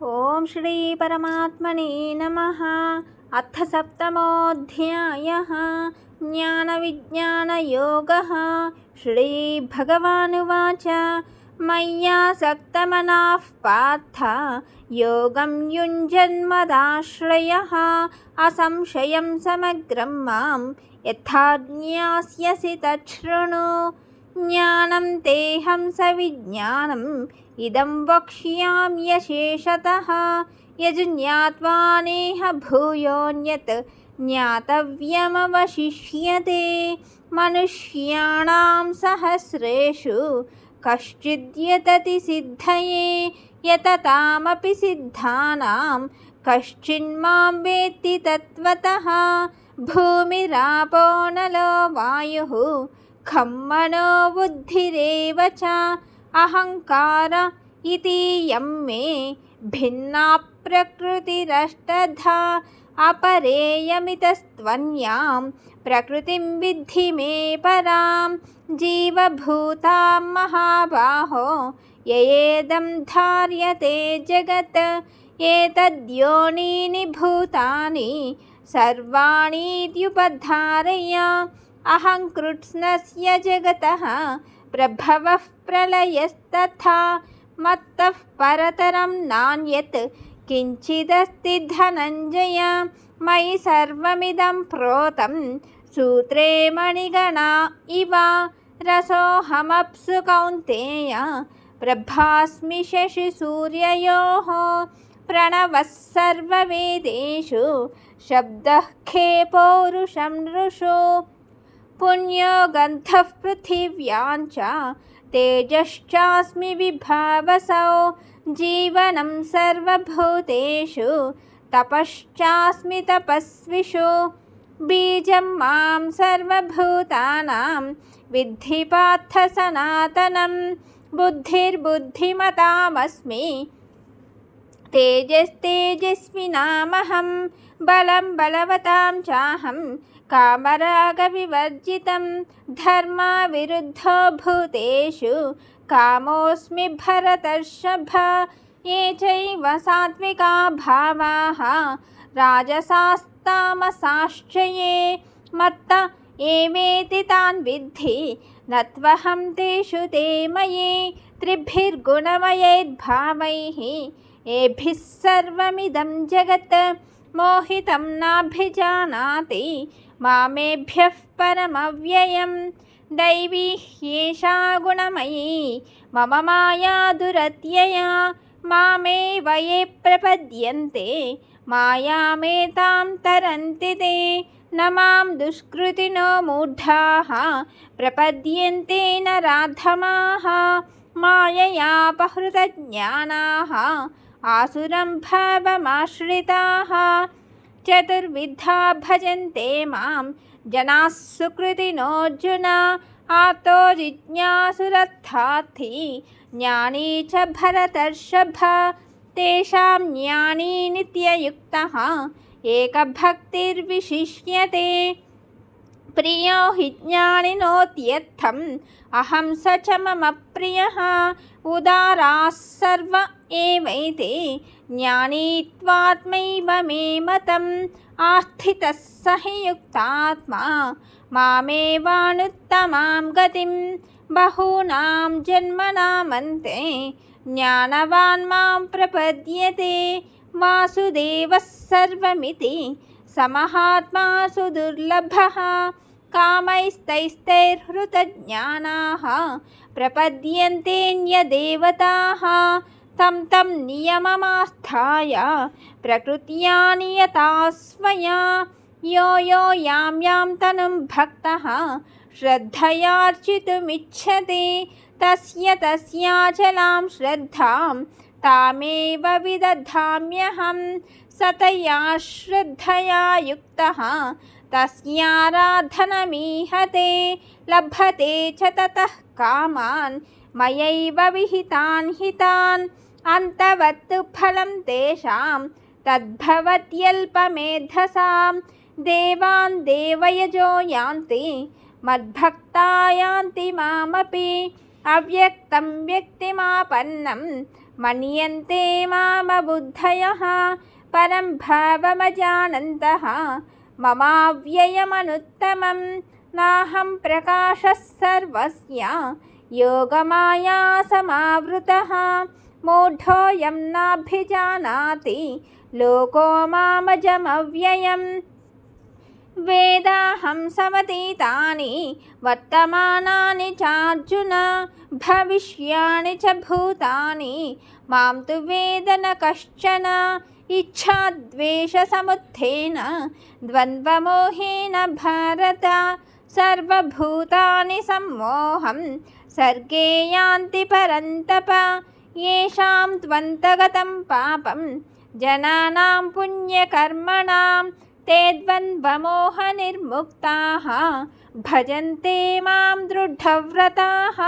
ओम श्री परमात्मने नमः। अथ सप्तमोऽध्यायः ज्ञानविज्ञानयोगः। श्रीभगवानुवाच मय्यासक्तमनः पार्थ योगं युञ्जन्मदाश्रयः असंशयं समग्रं मां यथा ज्ञास्यसि तच्छृणु। ज्ञानं तेऽहं सविज्ञानम् इदं वक्ष्याम्यशेषतः यज्ञात्वा नेह भूयोऽन्यत् ज्ञातव्यमवशिष्यते। मनुष्याणां सहस्रेषु कश्चिद्यतति सिद्धये यततामपि सिद्धानां कश्चिन्मां वेत्ति तत्त्वतः। भूमिरापो नलो वायुः खं मनो बुद्धिरेव च अहंकार इति यं मे भिन्ना प्रकृतिरष्टधा अपरेयमितस्त्वन्यां प्रकृतिं विद्धि मे परां। जीवभूतां महाबाहो ययेदं धार्यते जगत् एतद्योनीनि भूतानि सर्वाणीत्युपधारय। अहं कृत्स्नस्य जगतः प्रभवः प्रलयस्तथा मत्तः परतरं नान्यत् किञ्चिदस्ति धनञ्जय। मयि सर्वमिदं प्रोतं सूत्रे मणिगणा इव रसोऽहमप्सु कौन्तेय प्रभास्मि शशिसूर्ययोः। प्रणवः सर्ववेदेषु शब्दः खे पौरुषं नृषु। पुण्यो गन्धः पृथिव्यां च तेजश्चास्मि विभावसौ। जीवनं सर्वभूतेषु तपश्चास्मि तपस्विषु। बीजं मां सर्वभूतानां विद्धि पार्थ सनातनं। बुद्धिर्बुद्धिमतामस्मि तेजस्तेजस्विनामहं। बलं बलवतां चाहं कामरागविवर्जितं। धर्मविरुद्धो भूतेषु कामोऽस्मि भरतर्षभ। ये चैव सात्विका भावाः राजसास्तामसाश्च ये मत्त एवेति तान् विद्धि न त्वहं तेषु ते मयि। त्रिभिर्गुणमयैर्भावैः एभिः सर्वमिदं जगत् मोहितं नाभिजानाति मामेभ्यः परमव्ययम्। दैवी ह्येषा गुणमयी मम माया दुरत्यया। मामेव ये प्रपद्यन्ते मायामेतां तरन्ति ते। न मां दुष्कृतिनो मूढाः प्रपद्यन्ते नराधमाः। माययापहृतज्ञानाः आसुरं भावमाश्रिताः। चतुर्विधा भजन्ते मां जनाः सुकृतिनोऽर्जुन। आर्तो जिज्ञासुरर्थार्थी ज्ञानी च भरतर्षभ। तेषां ज्ञानी नित्ययुक्तः एकभक्तिर्विशिष्यते। प्रियो हि ज्ञानिनोत्यर्थम् अहं स च मम प्रियः। उदाराः सर्व एवैते ज्ञानी त्वात्मैव मे मतम्। आस्थितः स हि युक्तात्मा मामेवानुत्तमां गतिं। बहूनां जन्मनामन्ते ज्ञानवान् मां प्रपद्यते। वासुदेवः सर्वमिति समहात्मा सुदुर्लभः। कामैस्तैस्तैर्हृतज्ञानाः प्रपद्यन्तेऽन्यदेवताः। तं तं नियममास्थाय प्रकृत्या नियता स्वया। यो यो यां यां तनुं भक्तः श्रद्धयार्चितुमिच्छति तस्य तस्याचलां श्रद्धां तामेव विदधाम्यहं। सतया श्रद्धया युक्तः तस्याराधनमीहते। लभते च ततः कामान् मयैव विहितान् हितान्। अन्तवत्तु फलं तेषां तद्भवत्यल्पमेधसां। देवान् देवयजो यान्ति मद्भक्ता यान्ति मामपि। अव्यक्तं व्यक्तिमापन्नं मन्यन्ते मामबुद्धयः परं भावमजानन्तः ममाव्ययमनुत्तमं नाहं प्रकाशः सर्वस्य योगमाया समावृतः मूढोऽयं नाभिजानाति लोको मामजमव्ययम् वेदाहं समतीतानि वर्तमानानि चार्जुन भविष्याणि च भूतानि मां तु वेद न कश्चन इच्छाद्वेषसमुत्थेन द्वन्द्वमोहेन भारत सर्वभूतानि सम्मोहं सर्गे यान्ति परन्तप येषां त्वन्तगतं पापं जनानां पुण्यकर्मणां ते द्वन्द्वमोहनिर्मुक्ताः भजन्ते मां दृढव्रताः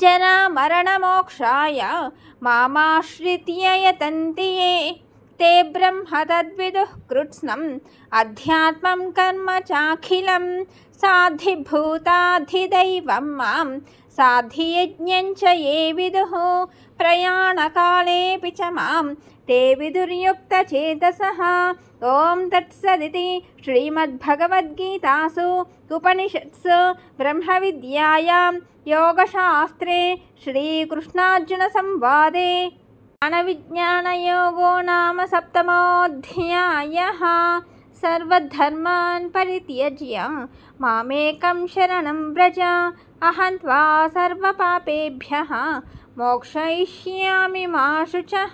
जरामरणमोक्षाय मामाश्रित्य यतन्ति ये ते ब्रह्म तद्विदुः कृत्स्नम् अध्यात्मं कर्म चाखिलं साधिभूताधिदैवं मां साधियज्ञं च ये विदुः प्रयाणकालेऽपि च मां ते विदुर्युक्तचेतसः। ॐ तत्सदिति श्रीमद्भगवद्गीतासु उपनिषत्सु ब्रह्मविद्यायां योगशास्त्रे श्रीकृष्णार्जुनसंवादे ज्ञानविज्ञानयोगो नाम सप्तमोऽध्यायः। सर्वधर्मान् परित्यज्य मामेकं शरणं व्रज अहं त्वा सर्वपापेभ्यः मोक्षयिष्यामि मा शुचः।